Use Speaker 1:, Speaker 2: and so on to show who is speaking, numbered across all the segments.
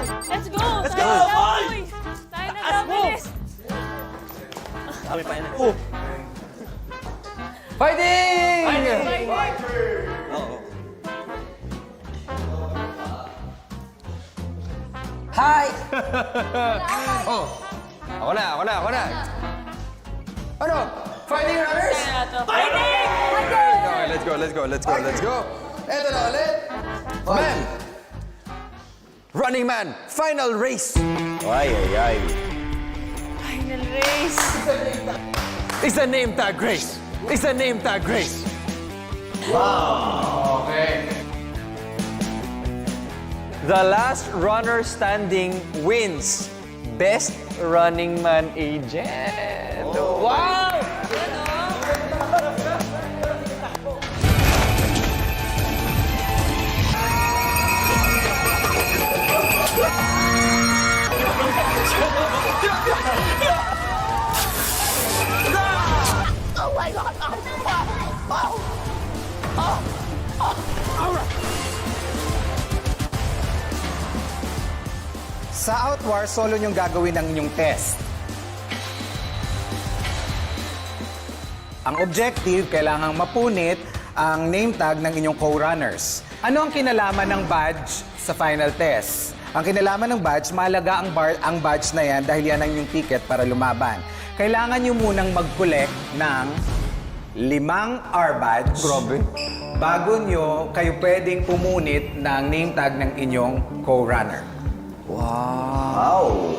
Speaker 1: Let's go!
Speaker 2: Let's
Speaker 1: Tayo
Speaker 2: go!
Speaker 1: na,
Speaker 2: Ay!
Speaker 1: boy! Tayo na,
Speaker 2: Taas mo!
Speaker 1: bilis!
Speaker 2: Kami pa yan. Oh!
Speaker 3: Fighting!
Speaker 2: Oo.
Speaker 3: Hi! Oh, ako na. Ano? Fighting runners?
Speaker 2: Fighting!
Speaker 3: Let's go. Eto na ulit. Man! Running Man, final race!
Speaker 2: Ay.
Speaker 1: Final race!
Speaker 3: It's a name tag race!
Speaker 4: The last runner standing wins. Best Running Man agent. Wow!
Speaker 5: Sa Outwar, solo niyong gagawin ang inyong test. Ang objective, kailangang mapunit ang name tag ng inyong co-runners. Ano ang kinalaman ng badge sa final test? Ang kinalaman ng badge, mahalaga ang badge na yan dahil yan ang inyong ticket para lumaban. Kailangan niyo munang mag-collect ng 5 R badge.
Speaker 3: Grabe.
Speaker 5: Bago nyo kayo pwedeng pumunit ng name tag ng inyong co-runner.
Speaker 2: Wow!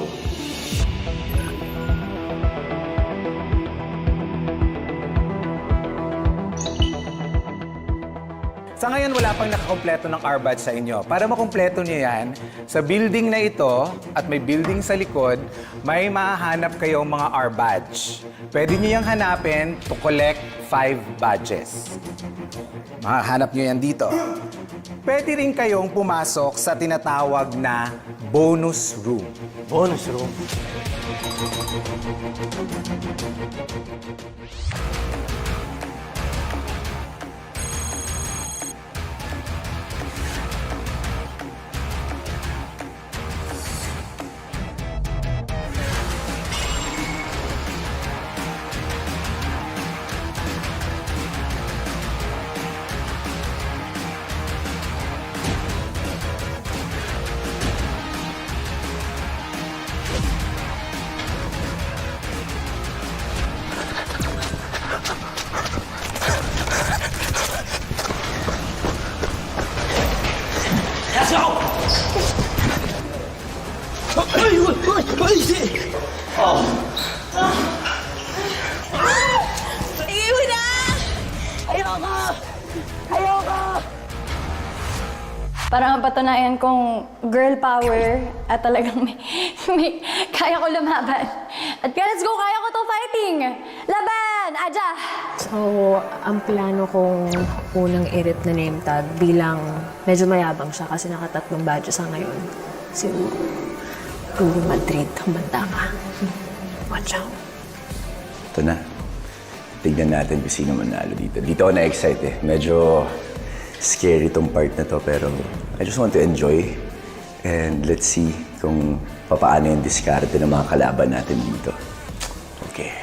Speaker 5: Sa ngayon, wala pang nakakompleto ng R-badge sa inyo. Para makompleto nyo yan, sa building na ito at may building sa likod, may mahahanap kayong mga R-badge. Pwede nyo yung hanapin to collect 5 badges. Mahahanap nyo yan dito. Pwede rin kayong pumasok sa tinatawag na bonus room.
Speaker 2: Bonus room. Let's go!
Speaker 1: Iiwi na!
Speaker 6: Parang patunayan kong girl power at talagang kaya ko lumaban. At kaya let's go, kaya ko to fighting! Laban! Aja!
Speaker 7: So, ang plano kong unang i-rip na name tag bilang medyo mayabang siya kasi nakatatlong badges sa ngayon. Siguro, Puro Madrid ang banda ka. Watch out.
Speaker 8: Ito na. Tignan natin kung sino manalo dito. Dito ako na-excite eh. Medyo scary tong part na to pero I just want to enjoy. And let's see kung papaano yung diskarte ng mga kalaban natin dito. Okay.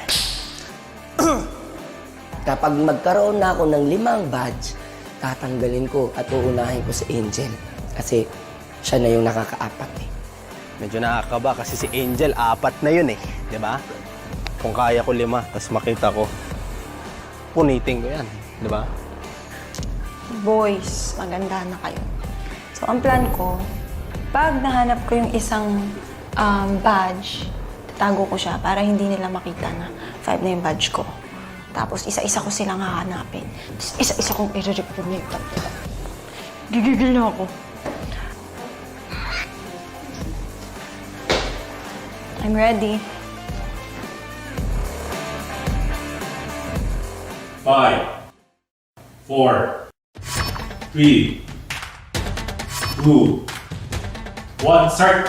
Speaker 9: Kapag magkaroon na ako ng 5 badge, tatanggalin ko at uunahin ko si Angel. Kasi siya na yung nakakaapat eh.
Speaker 2: Medyo nakakaba kasi si Angel, 4 na yun eh. Di ba? Kung kaya ko 5, tapos makita ko, puniting ko yan. Di ba?
Speaker 6: Boys, maganda na kayo. So, ang plan ko, pag nahanap ko yung isang badge, tatago ko siya para hindi nila makita na 5 na yung badge ko. Tapos, isa-isa ko silang hahanapin. Tapos, isa-isa kong i-rip yung makeup. Gigigil na ako. I'm ready.
Speaker 10: 5, 4, 3, 2, 1, start!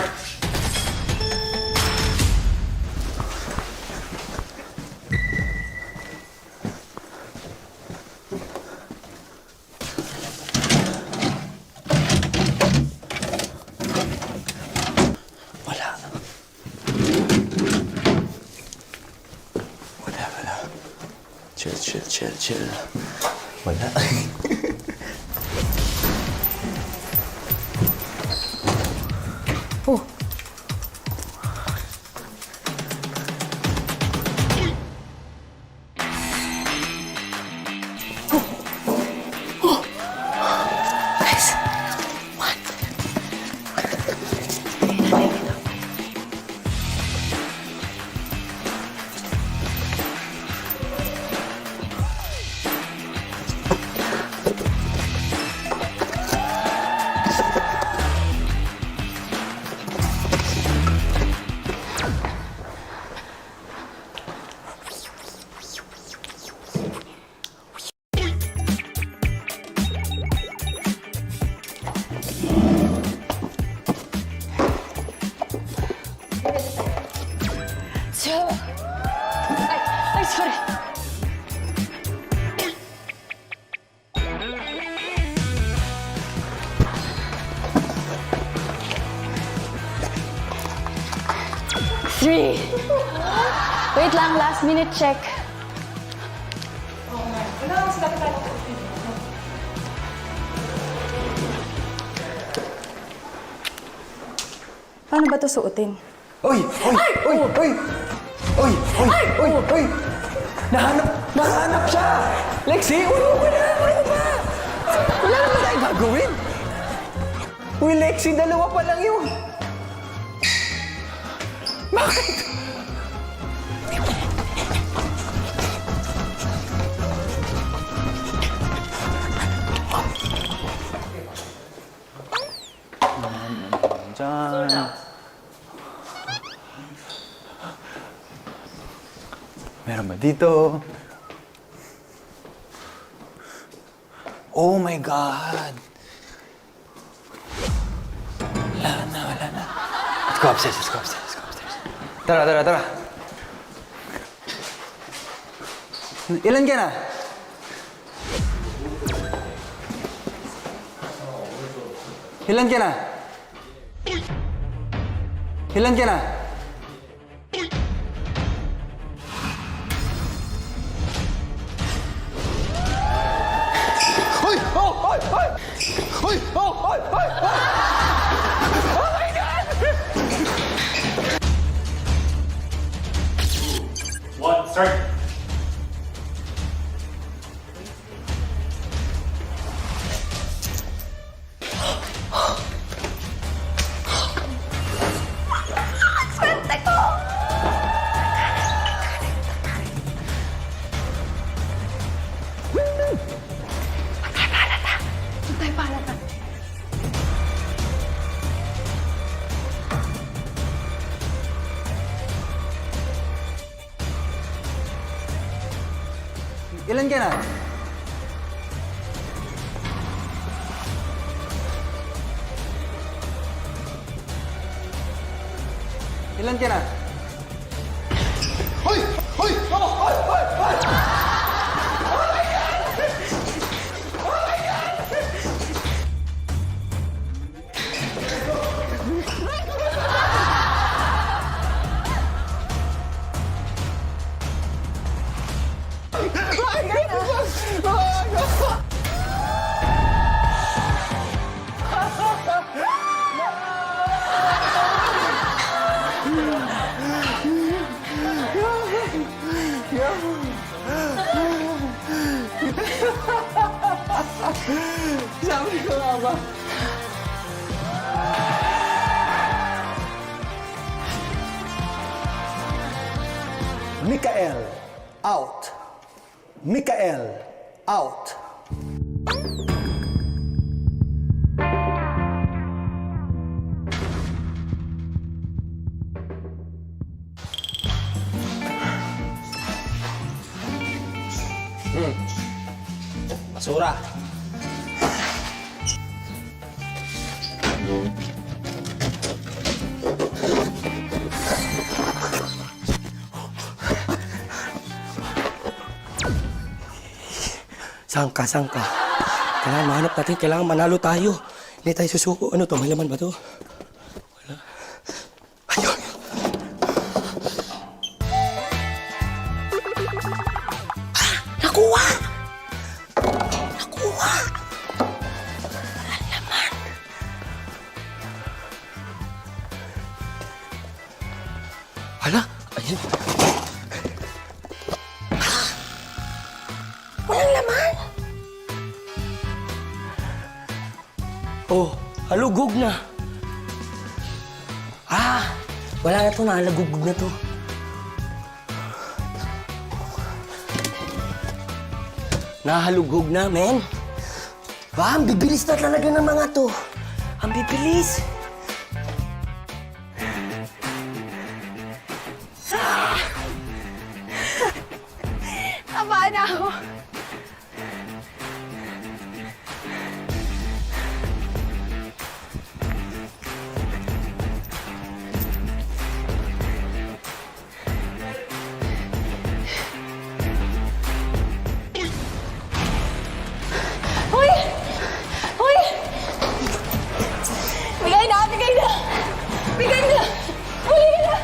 Speaker 8: chill. Wala.
Speaker 6: Ay, sorry. Three. Wait lang, last minute check. Paano ba ito suotin?
Speaker 3: Uy! Nahanap siya! Lexi, ulo ko na! Ano ba? Wala naman tayong gagawin. Uy, Lexi, dalawa pa lang yun. Bakit?
Speaker 4: Diyan. Meron ba dito? Oh my God! Wala na. Let's go upstairs. Tara. Ilan ka na? Ilan ka na?
Speaker 10: One, start.
Speaker 4: Ilan ka na? Ilan ka na?
Speaker 3: Sabi ko nga ba? Mikael, out. Mikael, out.
Speaker 2: Basura.
Speaker 9: Sangka. Kailangan mahanap natin, kailangan manalo tayo. Hindi tayo susuko. Ano to? May laman ba to? Wala. Ayun! Nakuha! Hala, ayun. Walang laman. Oh, halugog na. Wala na to, nahalagugog na to. Nahalugog na, men. Ang bibilis na talaga ng mga to. Ang bibilis.
Speaker 6: Tama na ako. Hoy! Hoy! Bigay na! Bigay na! Bigay na! Huli na!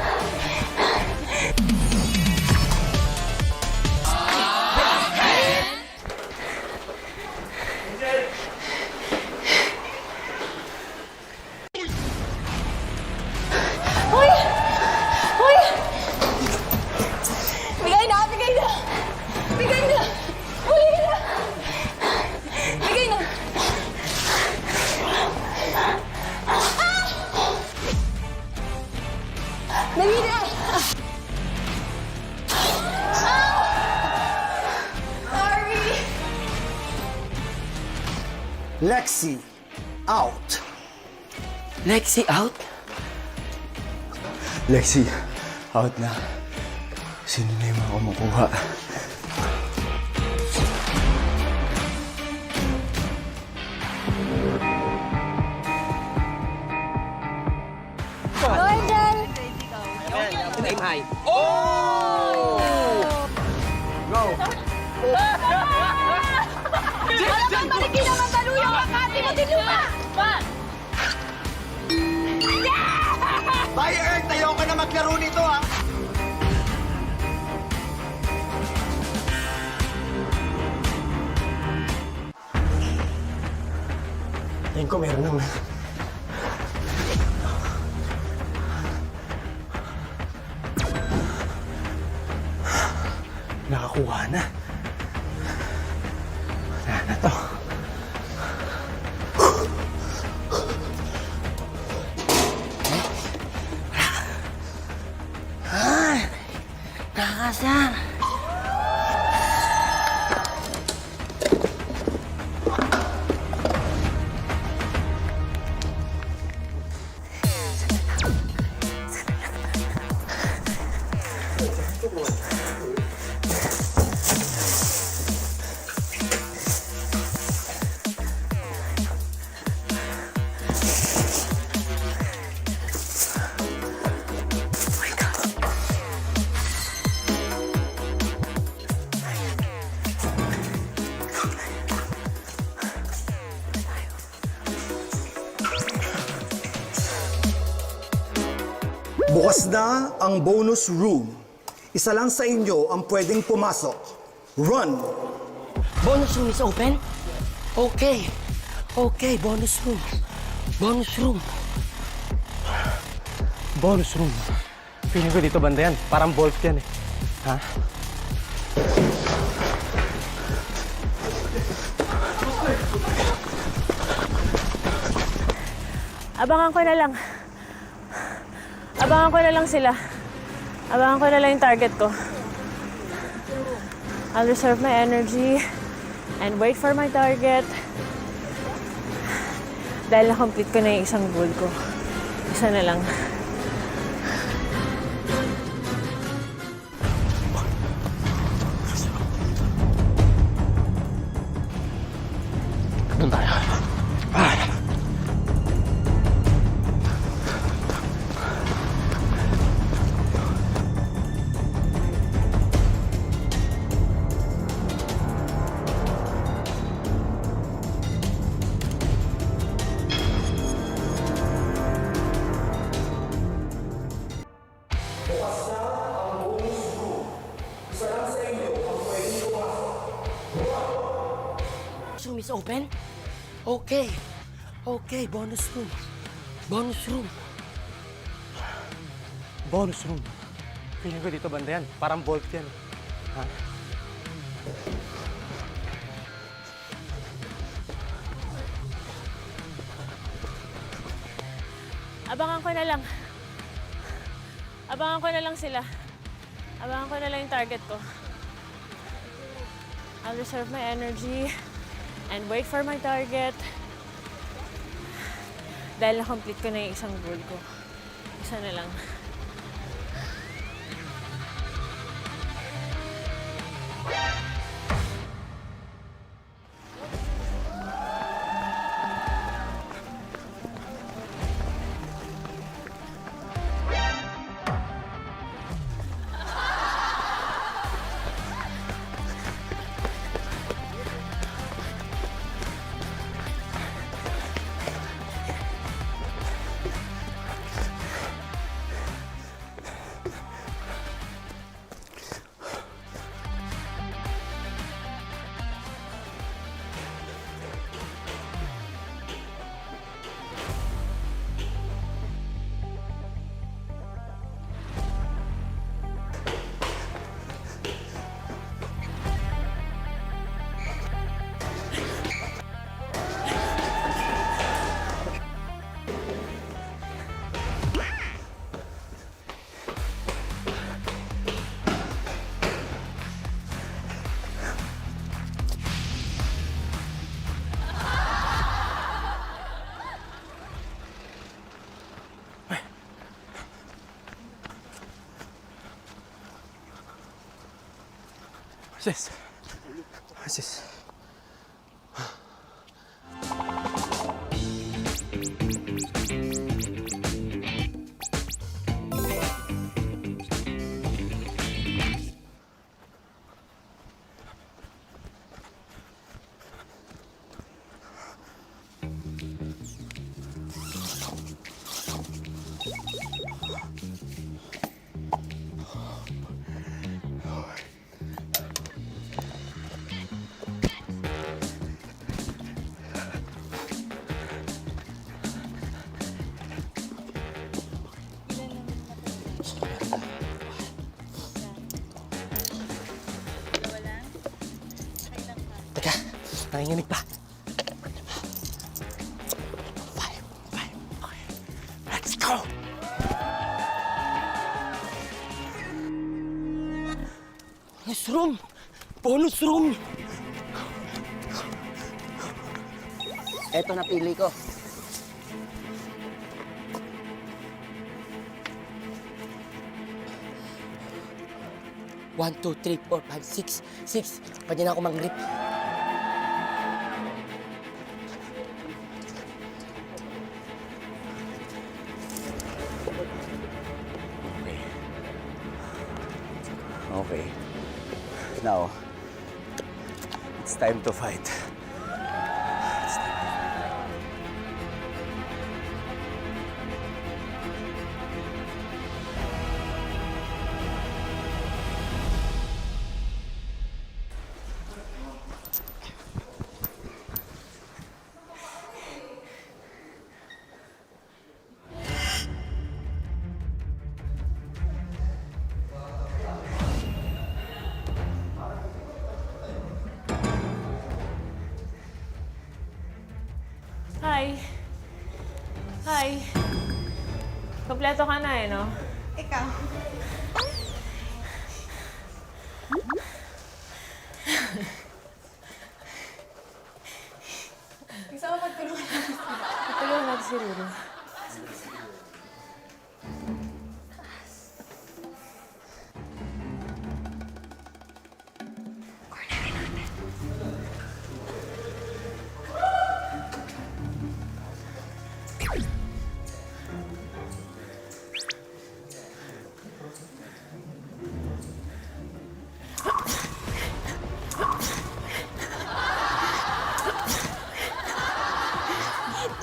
Speaker 6: Hoy! Hoy! Bigay na! Bigay na! Bigay na! Huli na! Bigay na! Dali na! Sorry!
Speaker 3: Lexi, out.
Speaker 9: Lexi out?
Speaker 8: Lexi, out na. Sino na yung mga kumukuha?
Speaker 1: Alam ba hindi naman taluyang ang ate mo din lupa?
Speaker 3: Bye, Earth! Ayoko na maglaro nito, ha? Tingin ko meron naman. Nakakuha na. Wala na to.
Speaker 9: Nakakasar.
Speaker 11: Bukas na ang bonus room. Isa lang sa inyo ang pwedeng pumasok. Run!
Speaker 9: Bonus room is open? Okay. Okay, bonus room. Bonus room.
Speaker 2: Bonus room. Feeling ko dito banda yan. Parang Wolf yan eh. Ha?
Speaker 7: Abangan ko na lang. Abangan ko na lang sila. Abangan ko na lang yung target ko. I'll reserve my energy and wait for my target. Dahil na-complete ko na yung isang goal ko. Isa na lang.
Speaker 2: Doon tayo.
Speaker 9: Room is open? Okay. Okay, bonus room. Bonus room.
Speaker 2: Bonus room. Feeling ko dito banda yan. Parang bolt yan. Ha?
Speaker 7: Abangan ko na lang. Abangan ko na lang sila. Abangan ko na lang yung target ko. I'll reserve my energy and wait for my target. Dahil na-complete ko na yung isang goal ko. Isa na lang.
Speaker 2: Sis. Sis.
Speaker 9: Teka, nanginginig pa. Five. Okay. Let's go! Bonus room! Bonus room! Eto na pili ko. One, two, three, four, five, six. Pwede na ako mag-grip.
Speaker 8: Okay. Now, it's time to fight.
Speaker 7: Hi. Kompleto ka na eh, no?
Speaker 6: Ikaw. Gusto mo pagtulungan natin?
Speaker 7: Pagtulungan natin si Ruru.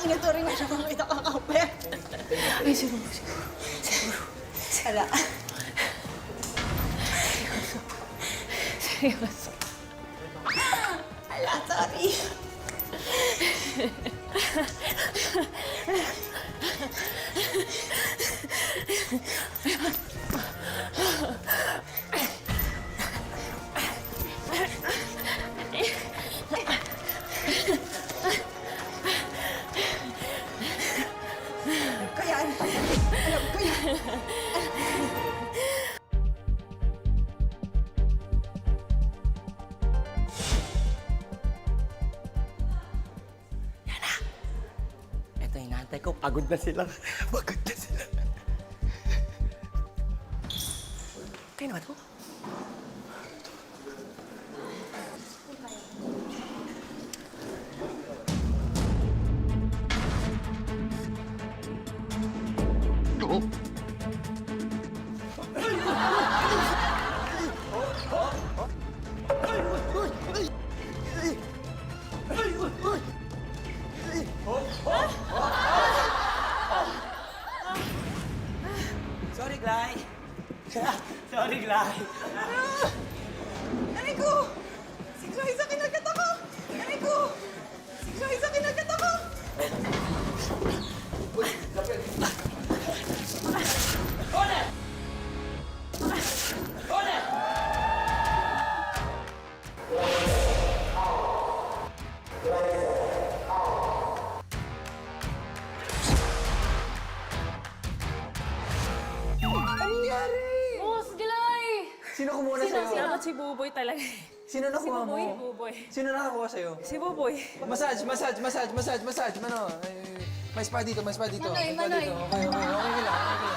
Speaker 6: Tinuturing na siya kung ito kakapit.
Speaker 7: Ay, siguro.
Speaker 6: Wala.
Speaker 7: Seryoso.
Speaker 6: Wala, sorry.
Speaker 3: Pagod na sila. Pagod na sila. Kaya naman ko.
Speaker 9: Sorry, Glay. Sorry, Glay.
Speaker 6: Aray ko! Si Clarissa kinagat ako! Aray ko! Si Clarissa kinagat ako!
Speaker 7: Boss, Gilay!
Speaker 3: Sino kumuha na sa'yo?
Speaker 7: Dapat si Buboy talaga.
Speaker 3: Sino nakuha mo?
Speaker 7: Si Buboy.
Speaker 3: Sino nakakuha sa'yo?
Speaker 7: Si Buboy.
Speaker 3: Massage. Ano? May spa dito.
Speaker 7: Manoy.
Speaker 3: Okay lang.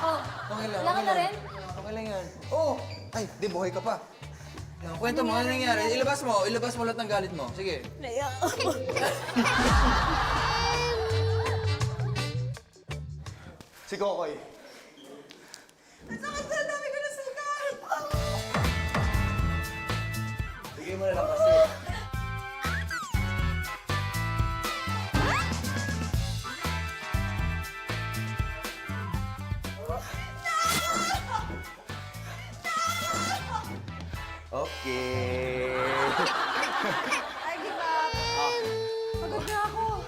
Speaker 7: Oh,
Speaker 3: Okay lang.
Speaker 7: wala ka na rin?
Speaker 3: Okay lang yan. Oh! Ay, di, buhay ka pa. Kwento mo, ano nangyari? Ilabas mo lahat ng galit mo. Sige.
Speaker 11: Si Kokoy.
Speaker 6: Ang sakit na dami ko na sugat!
Speaker 3: Bigay mo na lang kasi. Okay.
Speaker 6: I give up. Pagod na ako.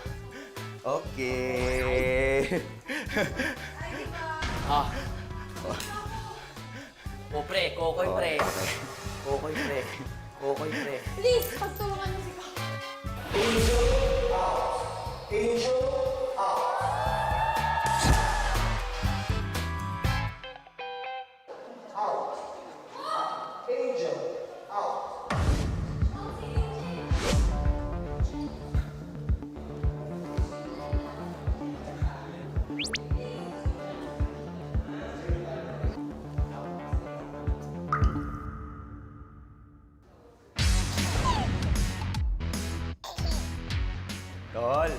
Speaker 3: Okay.
Speaker 6: I give up.
Speaker 9: O, pre. Kokoy, pre. Kokoy, pre. Kokoy, pre.
Speaker 1: Please, pagtulungan mo si Pao.
Speaker 3: Tol.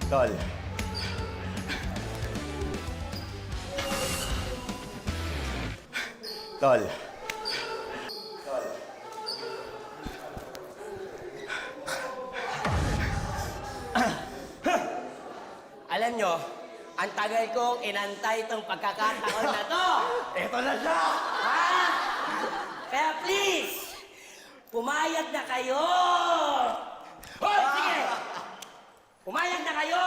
Speaker 3: Tol. Tol.
Speaker 9: Alam nyo, ang tagal kong inantay itong pagkakataon na to.
Speaker 3: Eto na siya!
Speaker 9: Ha? Kaya please, pumayag na kayo! Hoy, sige! Pumayag na kayo!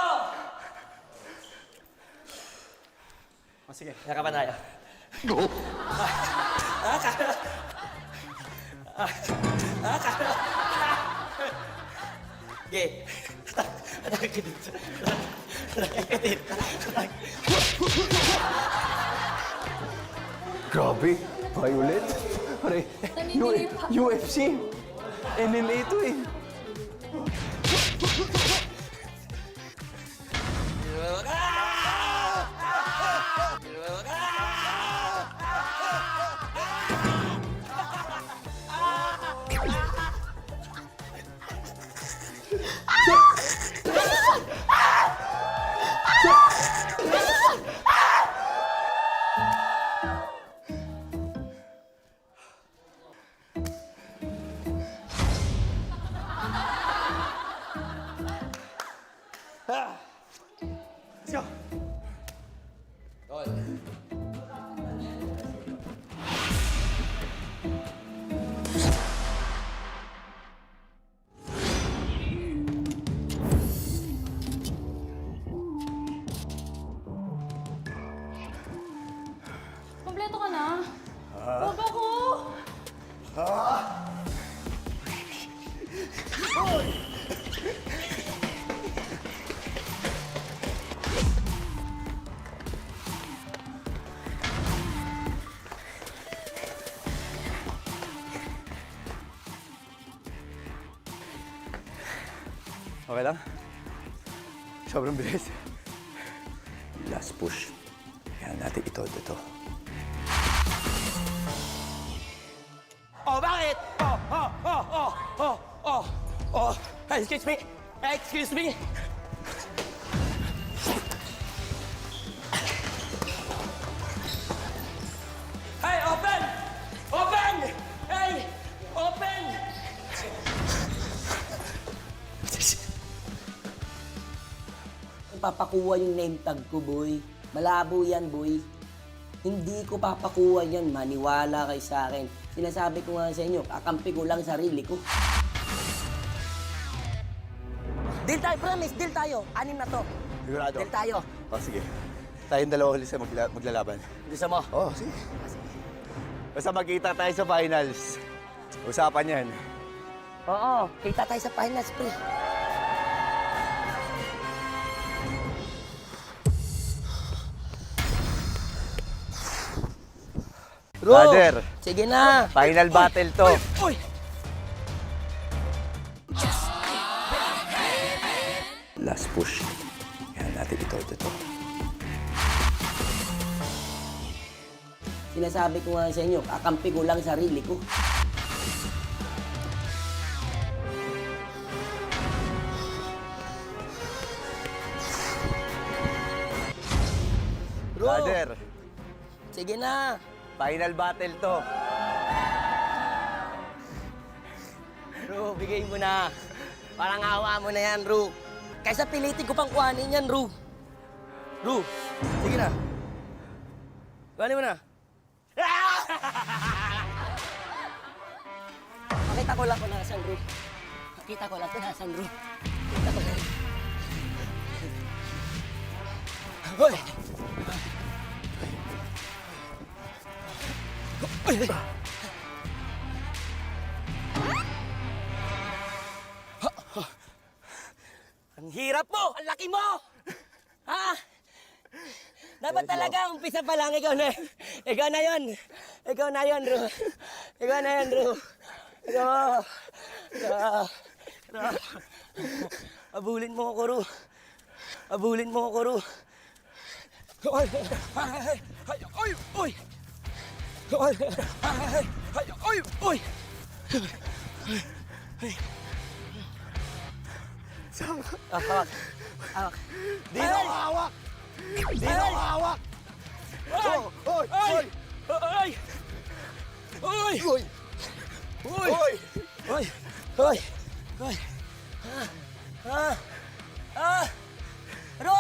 Speaker 3: Oh, sige.
Speaker 9: Nakapan tayo. Okay. Anak ka dito.
Speaker 3: Grabe! Violet! Pare, UFC! MMA to eh! Let's go!
Speaker 1: Kompleto ka na? Huwag ako!
Speaker 8: Okay lang? Sobrang bilis. Last push. Kaya natin ito.
Speaker 9: Oh, bakit? Excuse me. Excuse me. Hey, open! Open! Hey, open! Papakuha yung name tag ko, boy. Malabo yan, boy. Hindi ko papakuha yan. Maniwala kayo sa akin. Sinasabi ko nga sa inyo, kakampi ko lang sarili ko. Deal tayo, promise. Deal tayo. 6 na to.
Speaker 8: Sigurado?
Speaker 9: Deal tayo.
Speaker 8: Oh, sige. Tayong dalawa ulit sa maglalaban.
Speaker 9: Gusto mo?
Speaker 8: Oh, sige. Basta magkita tayo sa finals. Usapan yan.
Speaker 9: Oo. Kita tayo sa finals, pre. Bro,
Speaker 8: Brother.
Speaker 9: sige na.
Speaker 8: Final battle to.
Speaker 9: Uy!
Speaker 8: Last push. Kaya natin ito.
Speaker 9: Sinasabi ko nga sa inyo, kakampi ko lang sarili ko. Bro,
Speaker 8: Brother,
Speaker 9: sige na.
Speaker 8: final battle to.
Speaker 9: Ru, bigay mo na. Parang awa mo na yan, Ru. Kaysa pilitin ko pang kuhanin yan, Ru. Ru, sige na. Kuhanin mo na. Makita ko lang kung nasan, Ru. Makita ko lang kung nasan, Ru. Makita ko lang. Hoy! Ang hirap mo! Ang laki mo! Ha? Dapat talaga, umpisa pa lang, ikaw na yun. Ikaw na yun, Ru. Ikaw na yun, Ru. Ikaw. Abulin mo ako, Ru. Abulin mo ako, Ru. Oy! Oy! Oy! Oy! Oy! Oy! Hawak. Hawak.
Speaker 8: Dino hawak! Dino hawak!
Speaker 9: Oy!
Speaker 8: Oy!
Speaker 9: Oy! Oy! Oy!
Speaker 8: Oy!
Speaker 9: Oy! Oy! Oy! Oy! Ro!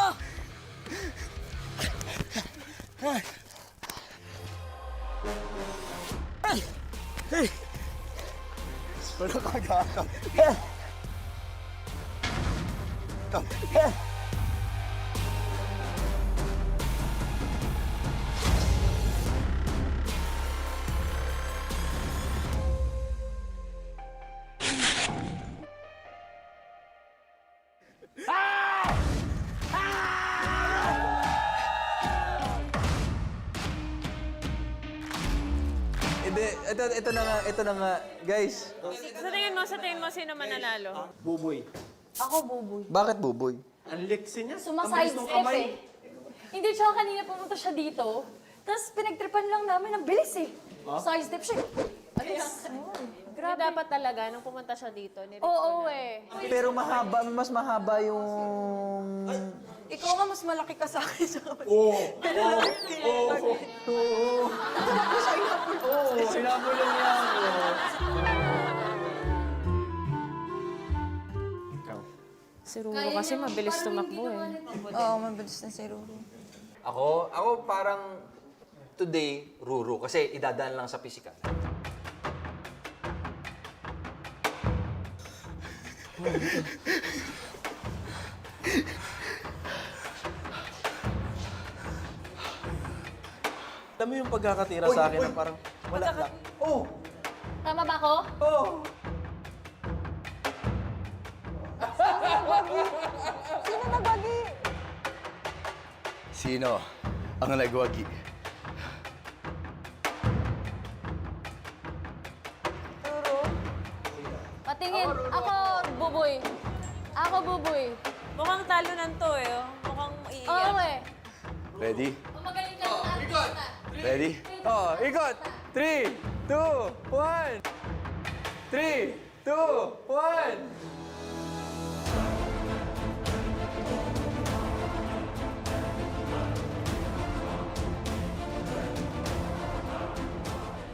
Speaker 8: Wala kagata.
Speaker 3: Hindi, ito na nga. Guys,
Speaker 1: Sa tingin mo, sino mananalo?
Speaker 7: Ako, buboy.
Speaker 3: bakit buboy?
Speaker 7: Sumaside-step eh. Hindi, tsaka kanina pumunta siya dito. Tapos pinagtripan lang namin, ang bilis eh. Side-step siya.
Speaker 1: Grabe. Dapat talaga, nung pumunta siya dito.
Speaker 7: Oo eh.
Speaker 3: Pero mas mahaba yung...
Speaker 6: Ikaw nga mas malaki ka sa akin.
Speaker 3: Sinabol lang yan.
Speaker 1: Si Ruro kasi mabilis tumakbo eh.
Speaker 6: Oo, mabilis na si Ruru.
Speaker 4: Ako parang today, Ruru. Kasi idadaan lang sa physical.
Speaker 2: Alam mo yung pagkakatira sa akin na parang wala lang. Oh!
Speaker 7: Tama ba ako?
Speaker 2: Oh!
Speaker 6: Sino nabagi?
Speaker 8: Sino ang nagwagi?
Speaker 7: Patingin. Ako, buboy. Ako,
Speaker 1: Buboy?
Speaker 7: Mukhang talo nan to eh. Oh. Mukhang iiyak.
Speaker 1: Oo eh.
Speaker 3: Ready?
Speaker 1: Magaling ka na.
Speaker 3: Ready? Oh, ikot! 3, 2, 1! 3, 2, 1!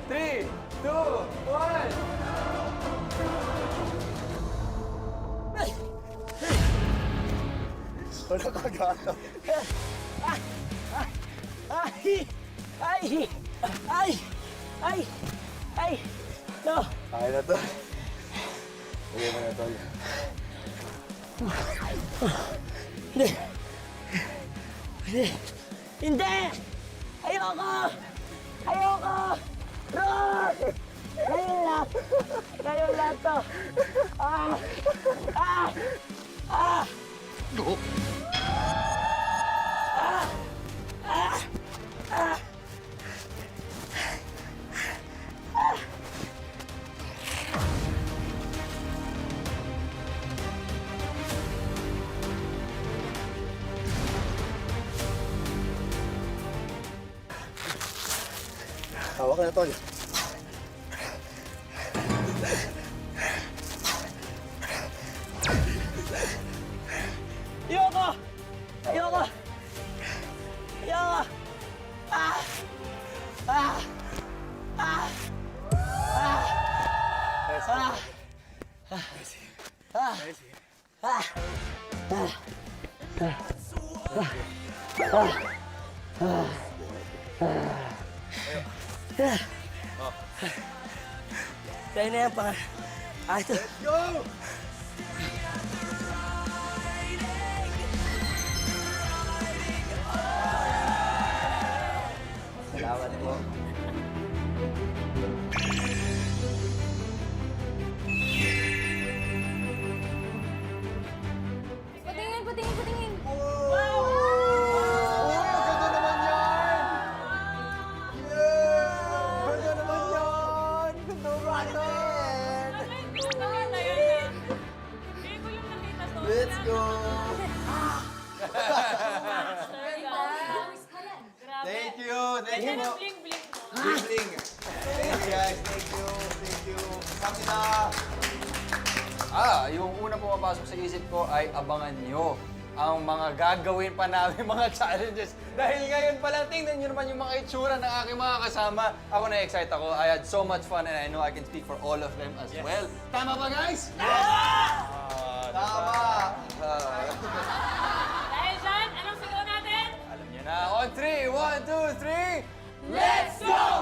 Speaker 3: Three, two, one!
Speaker 2: Wala ka gata.
Speaker 9: Ay! Ay! Ay! Ay! Ay! No!
Speaker 2: Kaya na to. Lagyan mo na tol.
Speaker 9: Hindi! Hindi! Hindi! Ayoko! Ayoko! Roar! Ngayon lang! Ngayon lang to! Ah! Ah! Ah!
Speaker 2: Hawak na tol.
Speaker 9: Ayoko! Ayoko! Ayoko! Ah! Ah! Ah! Ah! Tayo na yan, pa. Ah, ito.
Speaker 2: Let's go!
Speaker 3: Salamat po.
Speaker 1: Patingin, patingin, patingin.
Speaker 3: Ganda naman yan! Yeah! Ganda naman yan! Ganda naman! Let's go! Thank you! Thank you po! Bling-bling! Thank you guys! Thank you! Thank you! Kami na!
Speaker 4: Yung una pumapasok sa isip ko ay abangan nyo ang mga gagawin pa namin mga challenges. Dahil ngayon pa lang, tingnan nyo naman yung mga itsura ng aking mga kasama. Ako na-excite ako. I had so much fun and I know I can speak for all of them as well. Tama ba, guys?
Speaker 3: Tama!
Speaker 7: Dahil dyan, anong sigaw natin?
Speaker 4: Alam nyo na. On 3, 1, 2, 3.
Speaker 7: Let's go!